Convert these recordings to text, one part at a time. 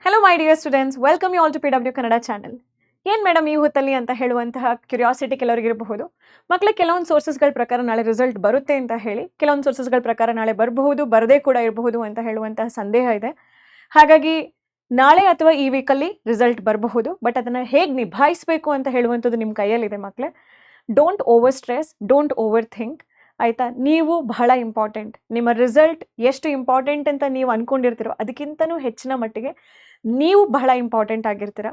Hello my dear students, welcome you all to PW Kannada channel. ಏನು madam ಈ ಹೊತ್ತಲ್ಲಿ ಅಂತ ಹೇಳುವಂತಹ ಕ್ಯೂರಿಯಾಸಿಟಿ ಕೆಲವರಿಗೆ ಇರಬಹುದು. ಮಕ್ಕಳಿಗೆ ಕೆಲವೊಂದು ಸೋರ್ಸಸ್ಗಳ ಪ್ರಕಾರ ನಾಳೆ ರಿಸಲ್ಟ್ ಬರುತ್ತೆ ಅಂತ ಹೇಳಿ, ಕೆಲವೊಂದು ಸೋರ್ಸಸ್ಗಳ ಪ್ರಕಾರ ನಾಳೆ ಬರಬಹುದು, ಬರದೇ ಕೂಡ ಇರಬಹುದು ಅಂತ ಹೇಳುವಂತಹ ಸಂದೇಹ ಇದೆ. ಹಾಗಾಗಿ ನಾಳೆ ಅಥವಾ ಈ ವೀಕಲ್ಲಿ ರಿಸಲ್ಟ್ ಬರಬಹುದು, ಬಟ್ ಅದನ್ನು ಹೇಗೆ ನಿಭಾಯಿಸಬೇಕು ಅಂತ ಹೇಳುವಂಥದ್ದು ನಿಮ್ಮ ಕೈಯಲ್ಲಿದೆ ಮಕ್ಕಳೇ. Don't over stress, don't over think, ಆಯಿತಾ. ನೀವು ಬಹಳ ಇಂಪಾರ್ಟೆಂಟ್. ನಿಮ್ಮ ರಿಸಲ್ಟ್ ಎಷ್ಟು ಇಂಪಾರ್ಟೆಂಟ್ ಅಂತ ನೀವು ಅಂದ್ಕೊಂಡಿರ್ತೀರೋ ಅದಕ್ಕಿಂತನೂ ಹೆಚ್ಚಿನ ಮಟ್ಟಿಗೆ ನೀವು ಬಹಳ ಇಂಪಾರ್ಟೆಂಟ್ ಆಗಿರ್ತೀರ.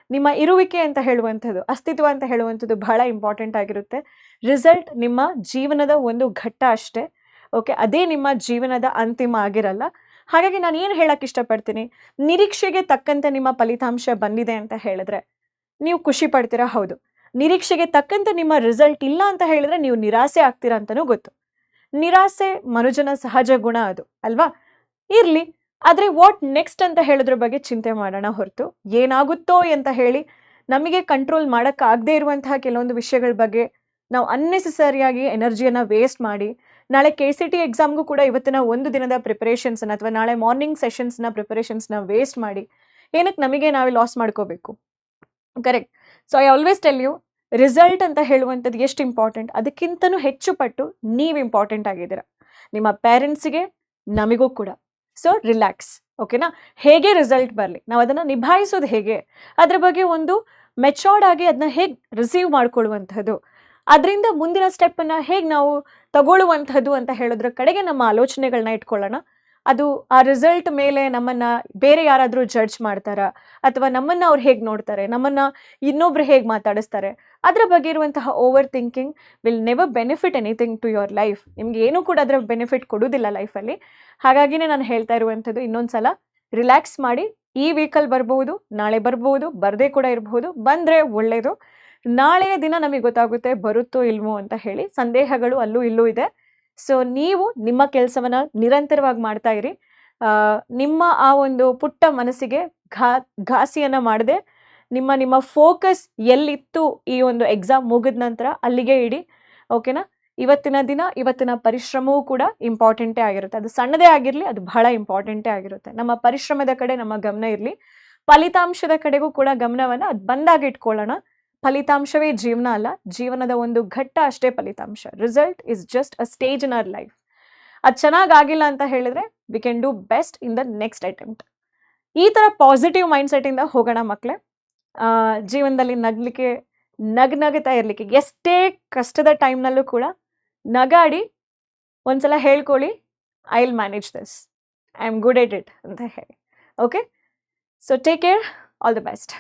ನಿಮ್ಮ ಇರುವಿಕೆ ಅಂತ ಹೇಳುವಂಥದ್ದು, ಅಸ್ತಿತ್ವ ಅಂತ ಹೇಳುವಂಥದ್ದು ಬಹಳ ಇಂಪಾರ್ಟೆಂಟ್ ಆಗಿರುತ್ತೆ. ರಿಸಲ್ಟ್ ನಿಮ್ಮ ಜೀವನದ ಒಂದು ಘಟ್ಟ ಅಷ್ಟೇ, ಓಕೆ. ಅದೇ ನಿಮ್ಮ ಜೀವನದ ಅಂತಿಮ ಆಗಿರಲ್ಲ. ಹಾಗಾಗಿ ನಾನು ಏನು ಹೇಳಕ್ಕೆ ಇಷ್ಟಪಡ್ತೀನಿ, ನಿರೀಕ್ಷೆಗೆ ತಕ್ಕಂತೆ ನಿಮ್ಮ ಫಲಿತಾಂಶ ಬಂದಿದೆ ಅಂತ ಹೇಳಿದ್ರೆ ನೀವು ಖುಷಿ ಪಡ್ತೀರಾ? ಹೌದು. ನಿರೀಕ್ಷೆಗೆ ತಕ್ಕಂತೆ ನಿಮ್ಮ ರಿಸಲ್ಟ್ ಇಲ್ಲ ಅಂತ ಹೇಳಿದ್ರೆ ನೀವು ನಿರಾಸೆ ಆಗ್ತೀರಾ ಅಂತಲೂ ಗೊತ್ತು. ನಿರಾಸೆ ಮನುಜನ ಸಹಜ ಗುಣ ಅದು ಅಲ್ವಾ. ಇರಲಿ, ಆದರೆ ವಾಟ್ ನೆಕ್ಸ್ಟ್ ಅಂತ ಹೇಳೋದ್ರ ಬಗ್ಗೆ ಚಿಂತೆ ಮಾಡೋಣ ಹೊರತು ಏನಾಗುತ್ತೋ ಅಂತ ಹೇಳಿ ನಮಗೆ ಕಂಟ್ರೋಲ್ ಮಾಡೋಕ್ಕಾಗದೇ ಇರುವಂತಹ ಕೆಲವೊಂದು ವಿಷಯಗಳ ಬಗ್ಗೆ ನಾವು ಅನ್ನೆಸೆಸರಿಯಾಗಿ ಎನರ್ಜಿಯನ್ನು ವೇಸ್ಟ್ ಮಾಡಿ ನಾಳೆ KCT ಎಕ್ಸಾಮ್ಗೂ ಕೂಡ ಇವತ್ತಿನ ಒಂದು ದಿನದ ಪ್ರಿಪರೇಷನ್ಸನ್ನು ಅಥವಾ ನಾಳೆ ಮಾರ್ನಿಂಗ್ ಸೆಷನ್ಸ್ನ ಪ್ರಿಪರೇಷನ್ಸ್ನ ವೇಸ್ಟ್ ಮಾಡಿ ಏನಕ್ಕೆ ನಮಗೆ ನಾವೇ ಲಾಸ್ ಮಾಡ್ಕೋಬೇಕು? Correct. So I always tell you, result ಅಂತ ಹೇಳುವಂಥದ್ದು ಎಷ್ಟು ಇಂಪಾರ್ಟೆಂಟ್, ಅದಕ್ಕಿಂತನೂ ಹೆಚ್ಚು ಪಟ್ಟು ನೀವು ಇಂಪಾರ್ಟೆಂಟ್ ಆಗಿದ್ದೀರ ನಿಮ್ಮ ಪೇರೆಂಟ್ಸಿಗೆ, ನಮಗೂ ಕೂಡ. ಸೊ ರಿಲ್ಯಾಕ್ಸ್, ಓಕೆನಾ. ಹೇಗೆ ರಿಸಲ್ಟ್ ಬರಲಿ, ನಾವು ಅದನ್ನು ನಿಭಾಯಿಸೋದು ಹೇಗೆ, ಅದ್ರ ಬಗ್ಗೆ ಒಂದು ಮೆಚೋರ್ಡ್ ಆಗಿ ಅದನ್ನ ಹೇಗೆ ರಿಸೀವ್ ಮಾಡ್ಕೊಳ್ಳುವಂಥದ್ದು, ಅದರಿಂದ ಮುಂದಿನ ಸ್ಟೆಪ್ಪನ್ನು ಹೇಗೆ ನಾವು ತಗೊಳ್ಳುವಂಥದ್ದು ಅಂತ ಹೇಳೋದ್ರ ಕಡೆಗೆ ನಮ್ಮ ಆಲೋಚನೆಗಳನ್ನ ಇಟ್ಕೊಳ್ಳೋಣ. ಅದು ಆ ರಿಸಲ್ಟ್ ಮೇಲೆ ನಮ್ಮನ್ನು ಬೇರೆ ಯಾರಾದರೂ ಜಡ್ಜ್ ಮಾಡ್ತಾರಾ, ಅಥವಾ ನಮ್ಮನ್ನು ಅವ್ರು ಹೇಗೆ ನೋಡ್ತಾರೆ, ನಮ್ಮನ್ನು ಇನ್ನೊಬ್ರು ಹೇಗೆ ಮಾತಾಡಿಸ್ತಾರೆ, ಅದರ ಬಗ್ಗೆ ಇರುವಂತಹ over thinking will never benefit anything to your life. ನಿಮ್ಗೆ ಏನೂ ಕೂಡ ಅದರ ಬೆನಿಫಿಟ್ ಕೊಡೋದಿಲ್ಲ ಲೈಫಲ್ಲಿ. ಹಾಗಾಗಿನೇ ನಾನು ಹೇಳ್ತಾ ಇರುವಂಥದ್ದು, ಇನ್ನೊಂದು ಸಲ ರಿಲ್ಯಾಕ್ಸ್ ಮಾಡಿ. ಈ ವೀಕಲ್ಲಿ ಬರ್ಬೋದು, ನಾಳೆ ಬರ್ಬೋದು, ಬರದೇ ಕೂಡ ಇರಬಹುದು. ಬಂದರೆ ಒಳ್ಳೆಯದು. ನಾಳೆಯ ದಿನ ನಮಗೆ ಗೊತ್ತಾಗುತ್ತೆ ಬರುತ್ತೋ ಇಲ್ವೋ ಅಂತ ಹೇಳಿ. ಸಂದೇಹಗಳು ಅಲ್ಲೂ ಇಲ್ಲೂ ಇದೆ. ಸೊ ನೀವು ನಿಮ್ಮ ಕೆಲಸವನ್ನು ನಿರಂತರವಾಗಿ ಮಾಡ್ತಾ ಇರಿ. ನಿಮ್ಮ ಆ ಒಂದು ಪುಟ್ಟ ಮನಸ್ಸಿಗೆ ಘಾಸಿಯನ್ನು ಮಾಡದೆ ನಿಮ್ಮ ಫೋಕಸ್ ಎಲ್ಲಿತ್ತು ಈ ಒಂದು ಎಕ್ಸಾಮ್ ಮುಗಿದ ನಂತರ ಅಲ್ಲಿಗೆ ಇಡಿ, ಓಕೆನಾ. ಇವತ್ತಿನ ದಿನ, ಇವತ್ತಿನ ಪರಿಶ್ರಮವೂ ಕೂಡ ಇಂಪಾರ್ಟೆಂಟೇ ಆಗಿರುತ್ತೆ. ಅದು ಸಣ್ಣದೇ ಆಗಿರಲಿ, ಅದು ಬಹಳ ಇಂಪಾರ್ಟೆಂಟೇ ಆಗಿರುತ್ತೆ. ನಮ್ಮ ಪರಿಶ್ರಮದ ಕಡೆ ನಮ್ಮ ಗಮನ ಇರಲಿ, ಫಲಿತಾಂಶದ ಕಡೆಗೂ ಕೂಡ ಗಮನವನ್ನು ಅದು ಬಂದಾಗ ಇಟ್ಕೊಳ್ಳೋಣ. ಫಲಿತಾಂಶವೇ ಜೀವನ ಅಲ್ಲ, ಜೀವನದ ಒಂದು ಘಟ್ಟ ಅಷ್ಟೇ ಫಲಿತಾಂಶ. Result is just a stage in our life. ಅದು ಚೆನ್ನಾಗಿಲ್ಲ ಅಂತ ಹೇಳಿದ್ರೆ we can do best in the next attempt. ಈ ಥರ ಪಾಸಿಟಿವ್ ಮೈಂಡ್ಸೆಟ್ಟಿಂದ ಹೋಗೋಣ ಮಕ್ಕಳೇ. ಜೀವನದಲ್ಲಿ ನಗಲಿಕ್ಕೆ, ನಗ್ನಗ್ತಾ ಇರಲಿಕ್ಕೆ, ಎಷ್ಟೇ ಕಷ್ಟದ ಟೈಮ್ನಲ್ಲೂ ಕೂಡ ನಗಾಡಿ ಒಂದ್ಸಲ ಹೇಳ್ಕೊಳ್ಳಿ, I will manage this, I am good at it ಅಂತ ಹೇಳಿ. Okay, so take care, all the best.